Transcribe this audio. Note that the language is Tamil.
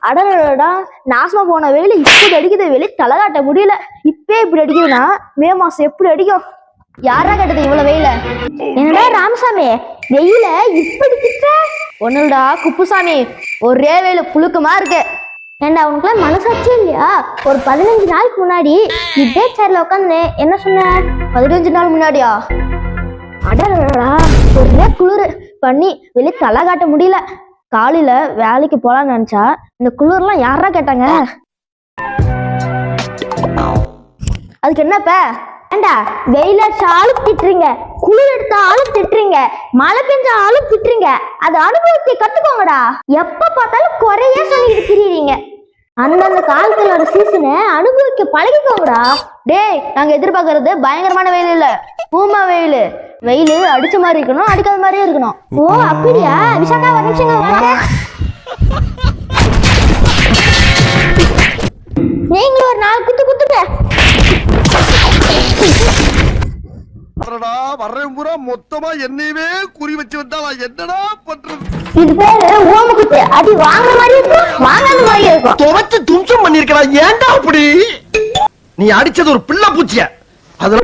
அடடா, நாசமா போன வெயில் இப்படி அடிக்குது, வெளி தலை காட்ட முடியல. இப்பே இப்படி அடிக்குதுன்னா மே மாசம் எப்படி அடிக்கும்? யாரா கேட்டது இவ்வளவு வெயில? என்னடா ராமசாமி, வெயில இப்படி திட்ட? ஒண்ணுடா குப்புசாமி, ஒரே வெயில புழுக்கமா இருக்கு. ஏண்டா உனக்குலாம் மனசாட்சி இல்லையா? ஒரு 15 நாளுக்கு முன்னாடி இதே சேர்ல உட்காந்து என்ன சொன்ன? 15 நாள் முன்னாடியா? அடடா, ஒரே குளிர் பண்ணி வெளியே தலை காட்ட முடியல. காலையில வேலைக்கு போலான்னு நினைச்சா இந்த குளிர்லாம் யாரா கேட்டாங்க? அதுக்கு என்னப்ப? ஏண்டா வெயில அடிச்சாலும் திட்டுறீங்க, குளிர் எடுத்தாலும் திட்டுறீங்க, மழை பெஞ்சாலும் திட்டுறீங்க. அது அனுபவத்தை கத்துக்கோங்கடா. எப்ப பார்த்தாலும் குறைய சொல்லிட்டு திரியுறீங்க. அந்தந்த காலத்துல ஒரு சீசனை அனுபவிக்க பழகிக்கோங்கடா. டேய், நாங்க எதிர்பார்க்கறது பயங்கரமான வெயில் இல்ல, பூமா வெயில். வெயில் அடிச்ச மாதிரி இருக்கணும், அடிக்காத மாதிரியே இருக்கணும். ஓ அப்படியா? விஷாக்கா ஒரு நிமிஷம், நீங்களும் ஒரு 4 குத்து குத்துங்க. மொத்தமா என்னையவே குறி வச்சு வந்தா என்னடா பண்றது? இது பேரு ஓம குத்து. அது வாங்குற மாதிரி இருக்கும், வாங்காத மாதிரி இருக்கும். துவச்சு தும்சம் பண்ணிருக்கலாம். ஏன்டா அப்படி? நீ அடிச்சது ஒரு பிள்ளை பூச்சிய. அது